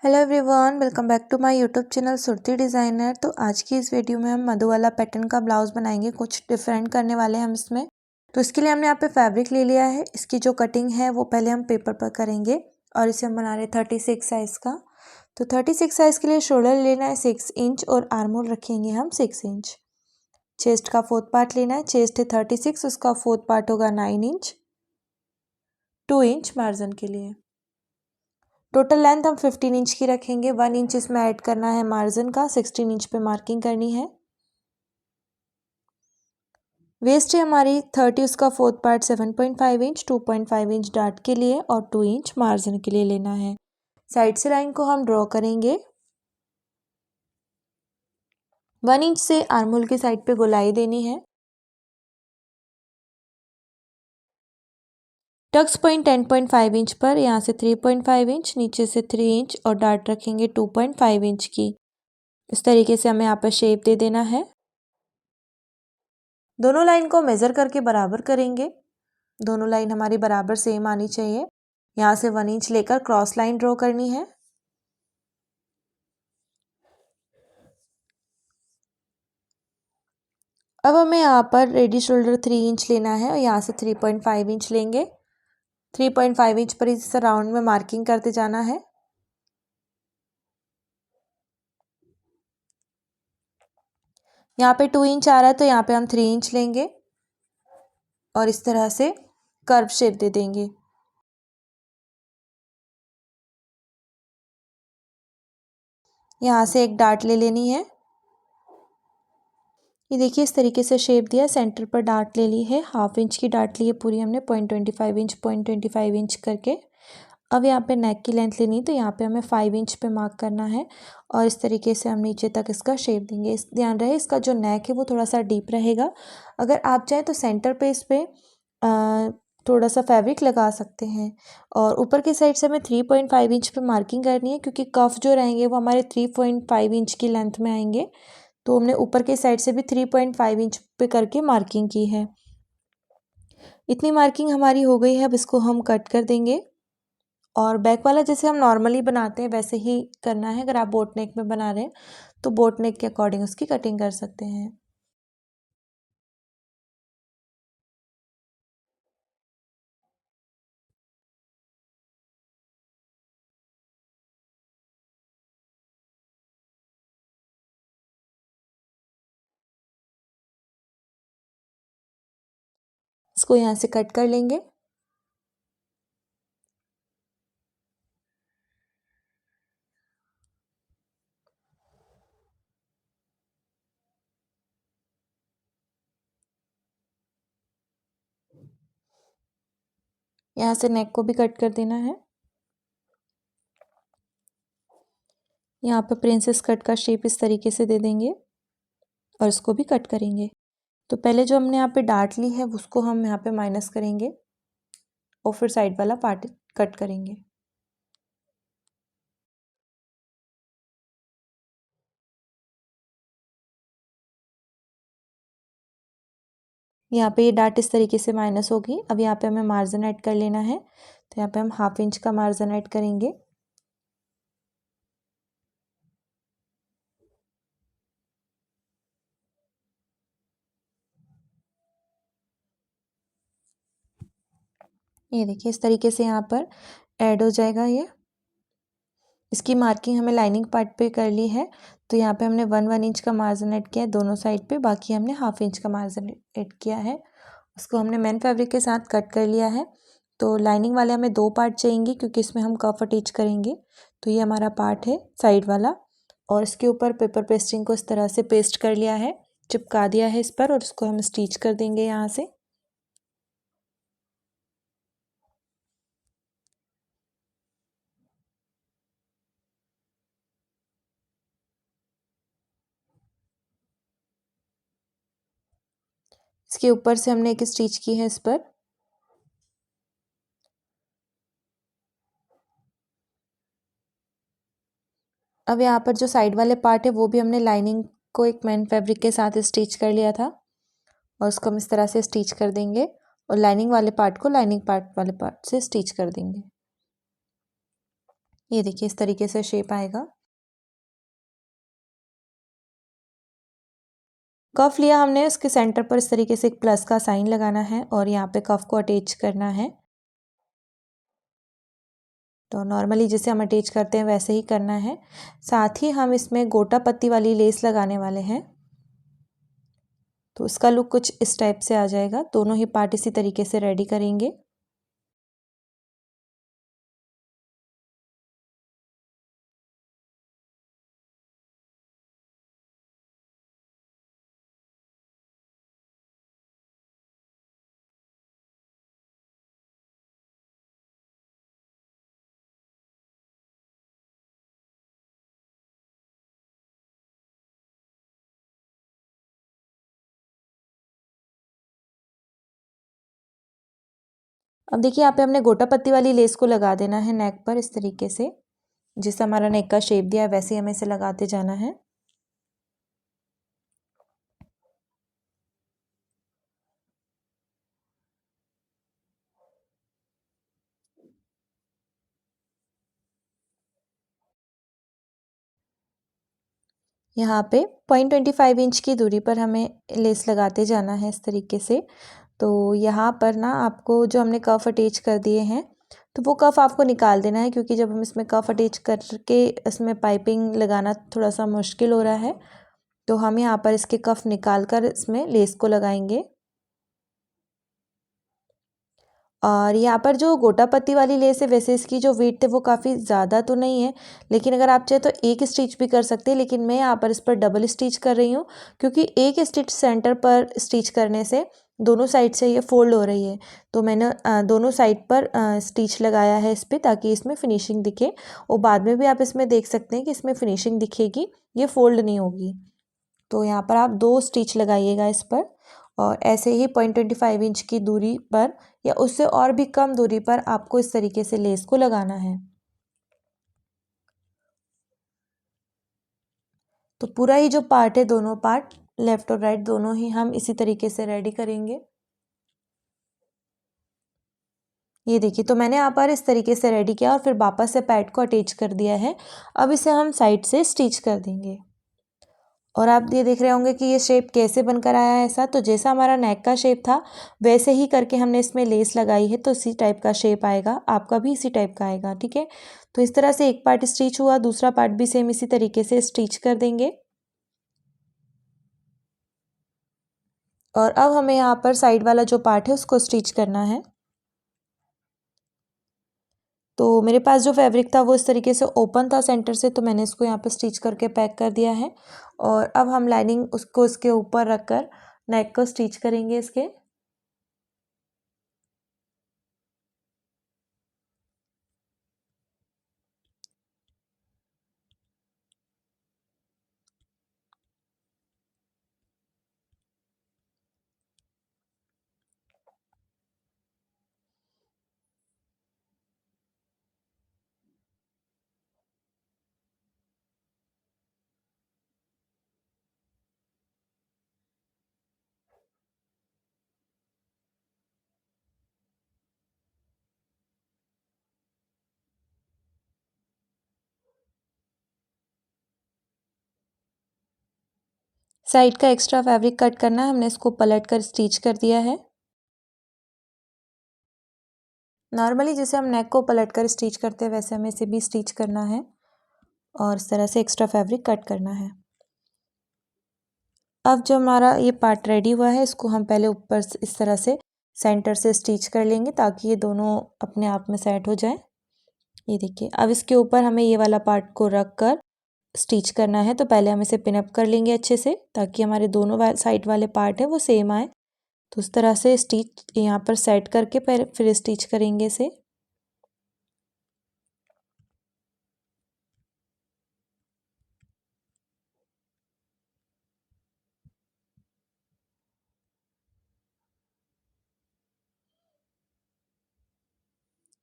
Hello everyone, welcome back to my YouTube channel Surti designer. तो आज की इस वीडियो में हम मधु वाला पैटर्न का ब्लाउज बनाएंगे। कुछ डिफरेंट करने वाले हैं हम इसमें। तो इसके लिए हमने यहाँ पे फैब्रिक ले लिया है। इसकी जो कटिंग है वो पहले हम पेपर पर करेंगे और इसे हम बना रहे हैं 36 साइज़ का। तो 36 साइज़ के लिए शोल्डर लेना है 6 इंच और आर्म होल रखेंगे हम 6 इंच। चेस्ट का 4th पार्ट लेना है। चेस्ट है 36, उसका 4th पार्ट होगा 9 इंच, 2 इंच मार्जिन के लिए। टोटल लेंथ हम 15 इंच की रखेंगे। 1 इंच इसमें ऐड करना है मार्जिन का। 16 इंच पे मार्किंग करनी है। वेस्ट है हमारी 30, उसका 4th part 7.5 inch, 2.5 inch dart के लिए और 2 इंच मार्जिन के लिए लेना है। साइड से लाइन को हम ड्रॉ करेंगे। 1 इंच से आर्म होल की साइड पे गोलाई देनी है। टक्स पॉइंट 10.5 इंच पर, यहाँ से 3.5 इंच, नीचे से 3 इंच और डार्ट रखेंगे 2.5 इंच की। इस तरीके से हमें यहाँ पर शेप दे देना है। दोनों लाइन को मेज़र करके बराबर करेंगे। दोनों लाइन हमारी बराबर सेम आनी चाहिए। यहाँ से 1 इंच लेकर क्रॉस लाइन ड्रॉ करनी है। अब हमें यहाँ पर रेडी शोल्डर 3 इंच लेना है और यहाँ से 3.5 इंच लेंगे। 3.5 इंच पर इस राउंड में मार्किंग करते जाना है। यहाँ पे 2 इंच आ रहा है तो यहाँ पे हम 3 इंच लेंगे और इस तरह से कर्व शेप दे देंगे। यहाँ से एक डार्ट ले लेनी है। ये देखिए इस तरीके से शेप दिया। सेंटर पर डार्ट ले ली है। 1/2 इंच की डार्ट ली है पूरी हमने। 0.25 इंच करके। अब यहाँ पे नेक की लेंथ लेनी, तो यहाँ पे हमें 5 इंच पे मार्क करना है और इस तरीके से हम नीचे तक इसका शेप देंगे। इस ध्यान रहे इसका जो नेक है वो थोड़ा सा डीप रहेगा। अगर आप चाहें तो सेंटर पे इस पे थोड़ा सा फैब्रिक लगा सकते हैं। और ऊपर की साइड से हमें 3.5 इंच पे मार्किंग करनी है, क्योंकि कफ जो रहेंगे वो हमारे 3.5 इंच की लेंथ में आएंगे। तो हमने ऊपर की साइड से भी 3.5 इंच पे करके मार्किंग की है। इतनी मार्किंग हमारी हो गई है। अब इसको हम कट कर देंगे और बैक वाला जैसे हम नॉर्मली बनाते हैं वैसे ही करना है। अगर आप बोट नेक में बना रहे हैं तो बोट नेक के अकॉर्डिंग उसकी कटिंग कर सकते हैं। इसको यहाँ से कट कर लेंगे। यहाँ से नेक को भी कट कर देना है। यहाँ पर प्रिंसेस कट का शेप इस तरीके से दे देंगे और इसको भी कट करेंगे। तो पहले जो हमने यहाँ पे डार्ट ली है उसको हम यहाँ पे माइनस करेंगे और फिर साइड वाला पार्ट कट करेंगे। यहाँ पे ये डार्ट इस तरीके से माइनस होगी। अब यहाँ पे हमें मार्जिन ऐड कर लेना है। तो यहाँ पे हम 1/2 इंच का मार्जिन ऐड करेंगे। ये देखिए इस तरीके से यहाँ पर ऐड हो जाएगा ये। इसकी मार्किंग हमें लाइनिंग पार्ट पे कर ली है। तो यहाँ पे हमने 1 इंच का मार्जिन ऐड किया है दोनों साइड पे। बाकी हमने 1/2 इंच का मार्जिन ऐड किया है। उसको हमने मेन फैब्रिक के साथ कट कर लिया है। तो लाइनिंग वाले हमें 2 पार्ट चाहिए, क्योंकि इसमें हम कफ अटैच करेंगे। तो ये हमारा पार्ट है साइड वाला और इसके ऊपर पेपर पेस्टिंग को इस तरह से पेस्ट कर लिया है, चिपका दिया है इस पर और इसको हम स्टिच कर देंगे यहाँ से। इसके ऊपर से हमने एक स्टिच की है इस पर। अब यहाँ पर जो साइड वाले पार्ट है वो भी हमने लाइनिंग को एक मेन फैब्रिक के साथ स्टिच कर लिया था और उसको हम इस तरह से स्टिच कर देंगे और लाइनिंग वाले पार्ट को लाइनिंग पार्ट वाले पार्ट से स्टिच कर देंगे। ये देखिए इस तरीके से शेप आएगा। कफ लिया हमने, उसके सेंटर पर इस तरीके से एक प्लस का साइन लगाना है और यहाँ पे कफ को अटैच करना है। तो नॉर्मली जैसे हम अटैच करते हैं वैसे ही करना है। साथ ही हम इसमें गोटा पत्ती वाली लेस लगाने वाले हैं, तो इसका लुक कुछ इस टाइप से आ जाएगा। दोनों ही पार्ट इसी तरीके से रेडी करेंगे। अब देखिए यहाँ पे हमने गोटा पत्ती वाली लेस को लगा देना है नेक पर इस तरीके से। जिस हमारा नेक का शेप दिया है वैसे ही हमें इसे लगाते जाना है। यहाँ पे 0.25 इंच की दूरी पर हमें लेस लगाते जाना है इस तरीके से। तो यहाँ पर ना आपको जो हमने कफ अटैच कर दिए हैं, तो वो कफ आपको निकाल देना है, क्योंकि जब हम इसमें कफ अटैच करके इसमें पाइपिंग लगाना थोड़ा सा मुश्किल हो रहा है। तो हम यहाँ पर इसके कफ निकाल कर इसमें लेस को लगाएंगे। और यहाँ पर जो गोटा पत्ती वाली लेस है, वैसे इसकी जो वेट है वो काफ़ी ज़्यादा तो नहीं है, लेकिन अगर आप चाहे तो एक स्टिच भी कर सकते हैं, लेकिन मैं यहाँ पर इस पर डबल स्टिच कर रही हूँ, क्योंकि एक स्टिच सेंटर पर स्टिच करने से दोनों साइड से ये फोल्ड हो रही है। तो मैंने दोनों साइड पर स्टिच लगाया है इस पर, ताकि इसमें फिनिशिंग दिखे। और बाद में भी आप इसमें देख सकते हैं कि इसमें फिनिशिंग दिखेगी, ये फोल्ड नहीं होगी। तो यहाँ पर आप 2 स्टिच लगाइएगा इस पर, और ऐसे ही 0.25 इंच की दूरी पर या उससे और भी कम दूरी पर आपको इस तरीके से लेस को लगाना है। तो पूरा ही जो पार्ट है, दोनों पार्ट लेफ्ट और राइट दोनों ही हम इसी तरीके से रेडी करेंगे। ये देखिए, तो मैंने यहाँ पर इस तरीके से रेडी किया और फिर वापस से पैड को अटैच कर दिया है। अब इसे हम साइड से स्टिच कर देंगे। और आप ये देख रहे होंगे कि ये शेप कैसे बनकर आया है ऐसा। तो जैसा हमारा नेक का शेप था वैसे ही करके हमने इसमें लेस लगाई है, तो इसी टाइप का शेप आएगा। आपका भी इसी टाइप का आएगा, ठीक है। तो इस तरह से एक पार्ट स्टिच हुआ, दूसरा पार्ट भी सेम इसी तरीके से स्टिच कर देंगे। और अब हमें यहाँ पर साइड वाला जो पार्ट है उसको स्टिच करना है। तो मेरे पास जो फैब्रिक था वो इस तरीके से ओपन था सेंटर से, तो मैंने इसको यहाँ पर स्टिच करके पैक कर दिया है। और अब हम लाइनिंग उसको इसके ऊपर रखकर नेक को स्टिच करेंगे इसके। साइड का एक्स्ट्रा फैब्रिक कट करना है, हमने इसको पलट कर स्टिच कर दिया है। नॉर्मली जैसे हम नेक को पलट कर स्टिच करते हैं वैसे हमें इसे भी स्टिच करना है और इस तरह से एक्स्ट्रा फैब्रिक कट करना है। अब जो हमारा ये पार्ट रेडी हुआ है, इसको हम पहले ऊपर से इस तरह से सेंटर से स्टिच कर लेंगे, ताकि ये दोनों अपने आप में सेट हो जाए। ये देखिए, अब इसके ऊपर हमें ये वाला पार्ट को रख कर स्टिच करना है। तो पहले हम इसे पिन अप कर लेंगे अच्छे से, ताकि हमारे दोनों साइड वाले पार्ट है वो सेम आए। तो उस तरह से स्टिच यहाँ पर सेट करके फिर स्टिच करेंगे इसे।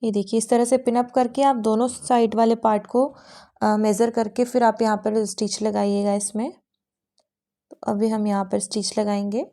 ये देखिए, इस तरह से पिन अप करके आप दोनों साइड वाले पार्ट को मेज़र करके फिर आप यहाँ पर स्टिच लगाइएगा इसमें। तो अभी हम यहाँ पर स्टिच लगाएंगे।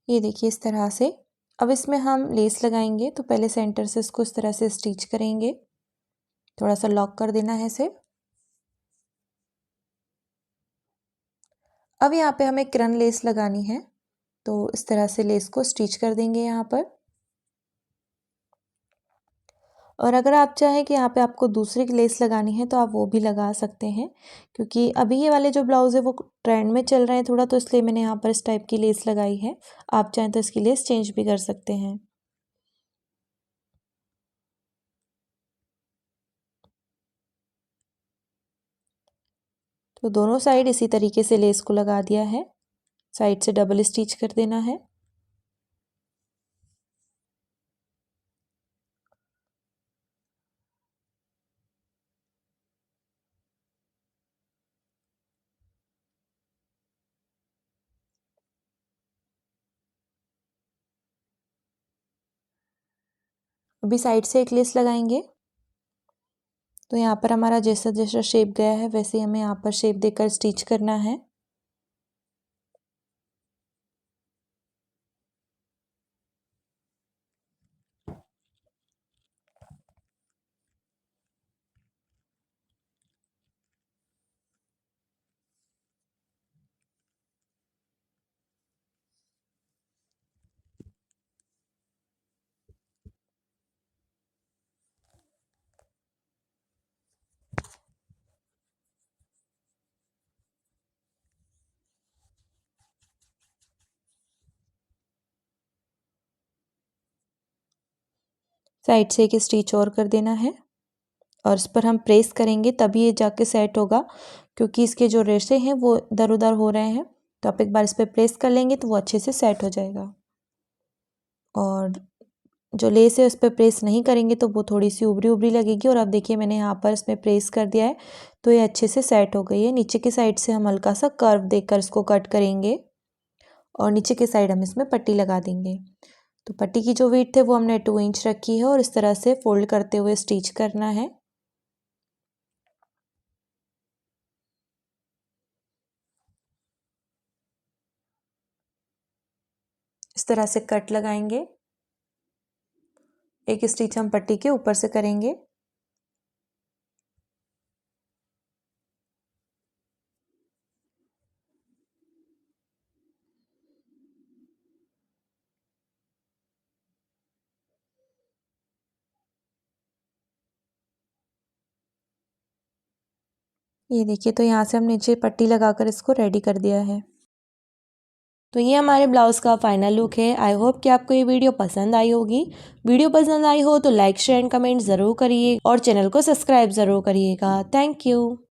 ये देखिए इस तरह से। अब इसमें हम लेस लगाएंगे, तो पहले सेंटर से इसको इस तरह से स्टिच करेंगे, थोड़ा सा लॉक कर देना है इसे। अब यहाँ पे हमें क्रन लेस लगानी है, तो इस तरह से लेस को स्टिच कर देंगे यहाँ पर। और अगर आप चाहें कि यहाँ पे आपको दूसरी लेस लगानी है तो आप वो भी लगा सकते हैं, क्योंकि अभी ये वाले जो ब्लाउज़ है वो ट्रेंड में चल रहे हैं थोड़ा, तो इसलिए मैंने यहाँ पर इस टाइप की लेस लगाई है। आप चाहें तो इसकी लेस चेंज भी कर सकते हैं। तो दोनों साइड इसी तरीके से लेस को लगा दिया है, साइड से डबल स्टिच कर देना है। अभी साइड से एक लेस लगाएंगे, तो यहाँ पर हमारा जैसा जैसा शेप गया है वैसे ही हमें यहाँ पर शेप देकर स्टिच करना है। साइड से एक स्टिच और कर देना है और इस पर हम प्रेस करेंगे तभी ये जाके सेट होगा, क्योंकि इसके जो रेशे हैं वो इधर उधर हो रहे हैं। तो आप एक बार इस पर प्रेस कर लेंगे तो वो अच्छे से सेट हो जाएगा। और जो लेस है उस पर प्रेस नहीं करेंगे तो वो थोड़ी सी उभरी उभरी लगेगी। और अब देखिए मैंने यहाँ पर इसमें प्रेस कर दिया है तो ये अच्छे से सेट हो गई है। नीचे की साइड से हम हल्का सा कर्व देकर इसको कट करेंगे और नीचे की साइड हम इसमें पट्टी लगा देंगे। तो पट्टी की जो विड्थ है वो हमने 2 इंच रखी है और इस तरह से फोल्ड करते हुए स्टिच करना है। इस तरह से कट लगाएंगे, एक स्टिच हम पट्टी के ऊपर से करेंगे। ये देखिए, तो यहाँ से हम नीचे पट्टी लगाकर इसको रेडी कर दिया है। तो ये हमारे ब्लाउज़ का फाइनल लुक है। आई होप कि आपको ये वीडियो पसंद आई होगी। वीडियो पसंद आई हो तो लाइक शेयर एंड कमेंट ज़रूर करिए और चैनल को सब्सक्राइब ज़रूर करिएगा। Thank you.